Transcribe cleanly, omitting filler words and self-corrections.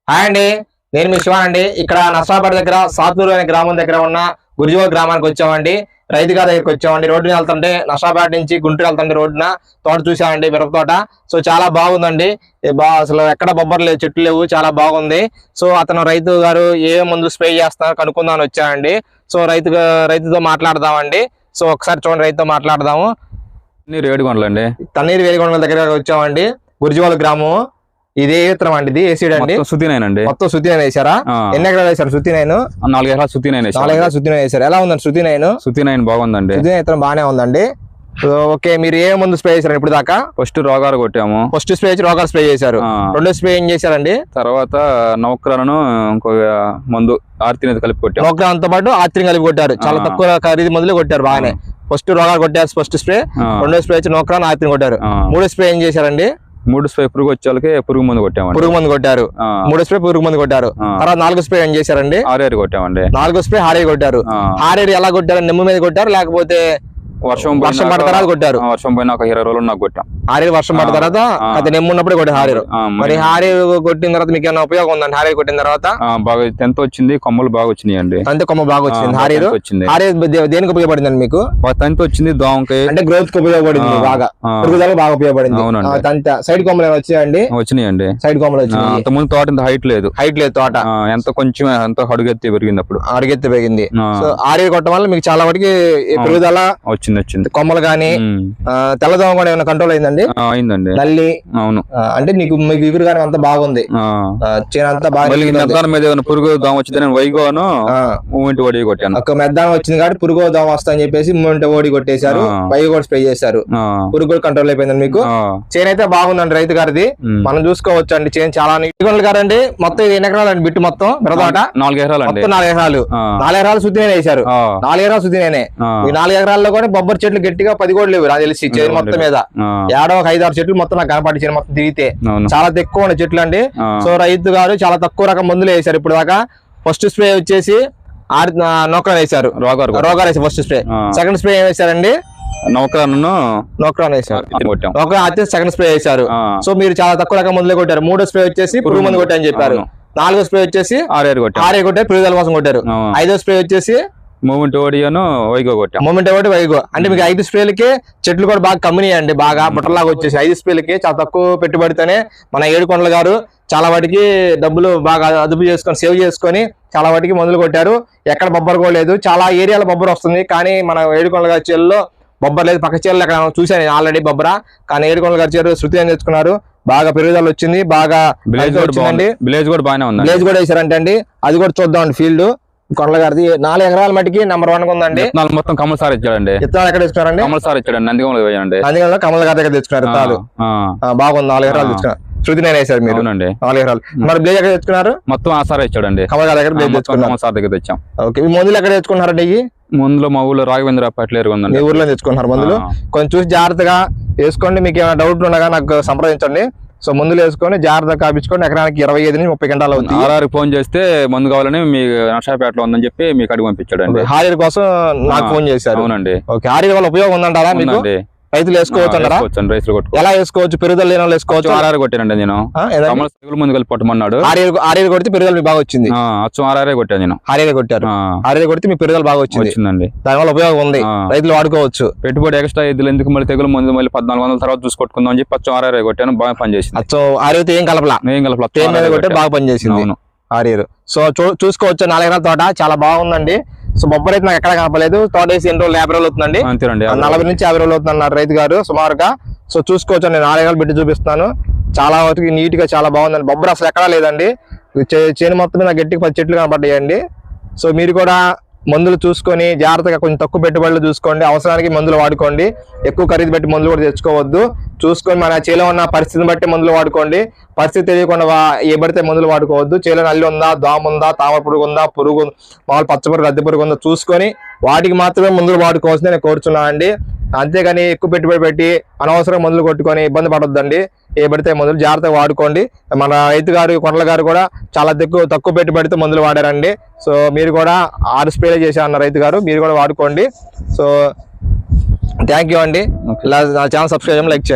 Hi అండి, నేను మీ శివాన్ అండి. ఇక్కడ నర్సాపేట దగ్గర సాతూరు అనే గ్రామం దగ్గర ఉన్న గురిజోల్ గ్రామానికి వచ్చామండి. రైతు గారి దగ్గరికి వచ్చామండి. రోడ్డుని వెళ్తుంటే నర్సాపేట నుంచి గుంటూరు వెళ్తుంటే రోడ్డున తోట చూసామండి, మిరప తోట. సో చాలా బాగుందండి. అసలు ఎక్కడ బొబ్బర్ లేవు, చెట్లు లేవు, చాలా బాగుంది. సో అతను రైతు గారు ఏ మందులు స్ప్రే చేస్తున్నారు కనుక్కుందామని వచ్చామండి. సో రైతుతో మాట్లాడదామండి. సో ఒకసారి చూడండి, రైతుతో మాట్లాడదాము. తన్నీరు వేడిగొండల దగ్గర వచ్చామండి. గురిజోల్ గ్రామం. ఇది ఏ విత్తనం అండి? ఇది ఏసీడ్ అండి. సుతీనైన్ మొత్తం సుతీనైన్ వేసారా? ఎన్ని ఎకరాలు వేసారు సుతీనైన్? 4 ఎకరాలు సుతీనైన్. 4 ఎకరాలు సుతీనైన్ వేసారు. ఎలా ఉందండి సుతీనైన్? బాగుందండి. సుతీనైన్ విత్తనం బాగానే ఉందండి. ఓకే, మీరు ఏ ముందు స్ప్రే చేశారు ఇప్పుడు దాకా? ఫస్ట్ రోగాలు కొట్టాము. ఫస్ట్ స్ప్రే రోగాలు స్ప్రే చేశారు. రెండో స్ప్రే ఏం చేశారండి? తర్వాత నౌకరాలను ఇంకో మందు ఆర్తిని కలిపి కొట్టారు. నౌకరాలతో పాటు ఆర్తిని కలిపి కొట్టారు. చాలా తక్కువ ఖరీదు మందులు కొట్టారు. బాగానే ఫస్ట్ రోగాలు కొట్టారు ఫస్ట్ స్ప్రే. రెండో స్ప్రే వచ్చి నౌకరాలను ఆర్తిని కొట్టారు. మూడో స్ప్రే ఏం చేశారండి? 3 స్ప్రే పురుగు వచ్చే పురుగు మందు కొట్టాము. పురుగు మందు కొట్టారు. 3 స్ప్రే పురుగు మందు కొట్టారు. తర్వాత 4 స్ప్రే ఏం చేశారండి? హారేరు కొట్టామండి. 4 స్ప్రే హారేరు కొట్టారు. హారేరు ఎలా కొట్టారు? నిమ్మ మీద కొట్టారు లేకపోతే వర్షం పడిన తర్వాత కొట్టారు? వర్షం పోయిన ఒక 20 రోజులు నాకు కొట్టాం. హారేరు వర్షం పడిన తర్వాత అది నిమ్మ ఉన్నప్పుడే కొట్టారు హారేరు. మరి హారేరు కొట్టిన తర్వాత మీకు ఏమైనా ఉపయోగం ఉందండి? హారేరు కొట్టిన తర్వాత బాగా ఎంత వచ్చింది, కొమ్మలు బాగా వచ్చినాయి అండి. తంతి కొమ్మ బాగా వచ్చింది. హారేరు దేనికి ఉపయోగపడిందండి మీకు? తంతి వచ్చింది, దోమకాయ అంటే గ్రోత్ కి ఉపయోగపడింది, బాగా పెరుగుదలకు బాగా ఉపయోగపడింది. తంత సైడ్ కొమ్మలు వచ్చాయండి? వచ్చినాయండి. సైడ్ కొమ్మలు వచ్చినాయి. అంత ముందు తోట ఇంత హైట్ లేదు తోట. ఎంత కొంచెం ఎంత అడుగెత్తి పెరిగింది, అప్పుడు అడుగెత్తి పెరిగింది. సో హారేరు కొట్టడం వల్ల మీకు చాలా వరకు పెరుగుదల వచ్చింది. కొమ్మలు గానీ తెల్లదోమ కూడా ఏమైనా కంట్రోల్ అయిందండి? అయిందండి. నల్లి? అవును. అంటే మీకు ఇగురు కానీ అంతా బాగుంది, అంతా బాగా. పురుగు దోమ వచ్చింది, వైగోను మూమెంట్ ఓడి కొట్టాను. ఒక మెద్దానం వచ్చింది కాబట్టి పురుగు దోమ వస్తాయని చెప్పేసి మూమెంట్ ఓడి కొట్టేశారు. వైగో కూడా స్ప్రే చేశారు. పురుగు కూడా కంట్రోల్ అయిపోయిందండి మీకు. చేను అయితే బాగుందండి రైతు గారిది. మనం చూసుకోవచ్చు అండి. చేను చాలా నీటి గారండి. మొత్తం 8 ఎకరాలు అండి బిట్టు మొత్తం మిరపతోట. 4 ఎకరాలు అండి. 4 ఎకరాలు. 4 ఎకరాలు సుద్దినే వేశారు. 4 ఎకరాలు సుద్దినే. ఈ 4 ఎకరాల్లో కూడా బొబ్బరి చెట్లు గట్టిగా 10 కూడా లేవు నాకు తెలిసి. చేను మొత్తం మీద ఏడో ఒక 5-6 చెట్లు మొత్తం నాకు కనపడి చేను మొత్తం తిరిగితే చాలా తక్కువ ఉన్నాయి చెట్లు అండి. సో రైతు గారు చాలా తక్కువ రకం మందులు వేశారు ఇప్పుడు దాకా. ఫస్ట్ స్ప్రే వచ్చేసి నౌకరాన్ వేశారు. రోగాలు వేసారు ఫస్ట్ స్ప్రే. సెకండ్ స్ప్రే ఏం వేశారండి? నౌకరాన్ వేశారు. సెకండ్ స్ప్రే వేశారు. సో మీరు చాలా తక్కువ రకం మందులే కొట్టారు. 3వ స్ప్రే వచ్చేసి పురుగు మందు కొట్టారని చెప్పారు. 4వ స్ప్రే వచ్చేసి హారేరు కొట్టారు, పెరుగుదల కోసం కొట్టారు. 5వ స్ప్రే వచ్చేసి మూమెంట్ ఓడియోను వైగో కొట్టాం. మూమెంట్ ఓడి వైగో. అంటే మీకు 5 స్ప్రేలకి చెట్లు కూడా బాగా కమ్మినాయి అండి, బాగా బుట్టలాగా వచ్చేసి. 5 స్ప్రేలకి చాలా తక్కువ పెట్టుబడితోనే మన ఏడుకొండల గారు చాలా వాటికి డబ్బులు బాగా అదుపు చేసుకొని సేవ్ చేసుకొని చాలా వాటికి మందులు కొట్టారు. ఎక్కడ బొబ్బర్ కూడా లేదు. చాలా ఏరియాలో బొబ్బర్ వస్తుంది కానీ మన ఏడుకొండల గారి చేనులో బొబ్బర్ లేదు. పక్క చేనులో అక్కడ చూసాను ఆల్రెడీ బొబ్బర. కానీ ఏడుకొండల గారి చేరు శృతి అని తెచ్చుకున్నారు. బాగా పెరుగుదల వచ్చింది, బాగా విలేజ్ కూడా బాగానే ఉంది. విలేజ్ కూడా వేసారంటే అండి, అది కూడా చూద్దామండి. ఫీల్డ్ కొండల గారిది 4 ఎకరాల మట్టికి నెంబర్ 1 ఉందండి. మొత్తం కమల్ సార్ ఇచ్చాడండి. విత్తనాలు ఎక్కడ తెచ్చుకున్నారండి? కమల్ సార్ ఇచ్చాడు, నందిగంలో వేయండి. నందిగంలో కమల్ గారి దగ్గర తెచ్చుకున్నారు విత్తనాలు. బాగుంది. 4 ఎకరాలు తెచ్చుకున్నారు. శృతి నేను వేసారు మీరు? 4 ఎకరాలు. మరి బ్లేజ్ ఎక్కడ తెచ్చుకున్నారు? మొత్తం ఆ సార్ ఇచ్చాడండి. కమల్ గారి దగ్గర బ్లేజ్ తెచ్చుకున్నారు. కమల్ సార్ దగ్గర తెచ్చాం. ఓకే, ఈ మందులు ఎక్కడ తెచ్చుకున్నారండి? ఈ మందులు మా ఊళ్ళో రాఘవేంద్ర పట్లేరు ఉందండి. మీ ఊర్లో తెచ్చుకున్నారు మందులు. కొంచెం చూసి జాగ్రత్తగా వేసుకోండి. మీకు ఏమైనా డౌట్ ఉండగా నాకు సంప్రదించండి. సో మందులు వేసుకొని జాగ్రత్తగా కాపించుకోండి. ఎకరానికి 25 నుంచి 30 గంటలు అవుతుంది. ఆర్ఆర్కి ఫోన్ చేస్తే మందు కావాలని మీ నర్సాపేటలో ఉందని చెప్పి మీకు అడిగి పంపించాడండి. హారేరు కోసం నాకు ఫోన్ చేశారు. అవునండి. ఓకే, హారేరు వల్ల ఉపయోగం ఉందంటారా మీకు? రైతులు వేసుకోవచ్చు అంటారా? ఎలా వేసుకోవచ్చు? పెరుగుదల లేని వేసుకోవచ్చు. ఆర్ఆర్ కొట్టానండి నేను. ముందు కలిపి పట్టమన్నాడు. హారేరు కొడితే పెరుగుదల బాగా వచ్చింది. ఆర్ఆర్ కొట్టాను నేను. హారేరు కొట్టారు. హారేరు కొడితే మీ పెరుగుదల బాగా వచ్చిందండి. దానివల్ల ఉపయోగం ఉంది, రైతులు వాడుకోవచ్చు. పెట్టుబడి ఎక్స్ట్రా ఇద్దరు ఎందుకు మళ్ళీ తెగులు ముందు మళ్ళీ 1400 తర్వాత చూసుకొట్టుకుందాం అని చెప్పి ఆర్ఆర్ కొట్టాను. బాగా పనిచేసింది. హారేరు ఏం కలపలా కొట్టే బాగా పనిచేసింది హారేరు. సో చూసుకోవచ్చు. 4 ఎకరాల తోట చాలా బాగుందండి. సో బొబ్బర్ అయితే నాకు ఎక్కడ కనపలేదు. తోట వేసి ఎన్ని రోజులు? 50 రోజులు అవుతుందండి. 40 నుంచి 50 రోజులు అవుతుంది అన్నారు రైతు గారు సుమారుగా. సో చూసుకోవచ్చు. నేను 4 ఎకరాలు పెట్టి చూపిస్తున్నాను. చాలా వరకు నీట్ గా చాలా బాగుందండి. బొబ్బర్ అసలు ఎక్కడా లేదండి. చేను మొత్తం మీద గట్టిగా 10 చెట్లు కనపడ్డాయండి. సో మీరు కూడా మందులు చూసుకొని జాగ్రత్తగా కొంచెం తక్కువ పెట్టుబడులు చూసుకోండి. అవసరానికి మందులు వాడుకోండి. ఎక్కువ ఖరీదు పెట్టి మందులు కూడా తెచ్చుకోవద్దు. చూసుకొని మన చేలో ఉన్న పరిస్థితిని బట్టి మందులు వాడుకోండి. పరిస్థితి తెలియకుండా ఏ పడితే మందులు వాడుకోవద్దు. చేలో నల్లి ఉందా, దోమ ఉందా, తామర పురుగు ఉందా, మామూలు పచ్చ పురుగు, అద్దె పురుగు ఉందా చూసుకొని వాటికి మాత్రమే మందులు వాడుకోవాల్సింది నేను కోరుచున్నాను అండి. అంతేగాని ఎక్కువ పెట్టుబడి పెట్టి అనవసరం మందులు కొట్టుకొని ఇబ్బంది పడొద్దండి. ఏ పడితే మందులు జాగ్రత్తగా వాడుకోండి. మన రైతు గారు కొండల గారు కూడా చాలా తక్కువ పెట్టుబడితో మందులు వాడారండి. సో మీరు కూడా 6 స్ప్రేలు చేశారన్న రైతు గారు, మీరు కూడా వాడుకోండి. సో థ్యాంక్ యూ అండి. నా ఛానల్ సబ్స్క్రైబ్ చేయండి, లైక్ చేయండి.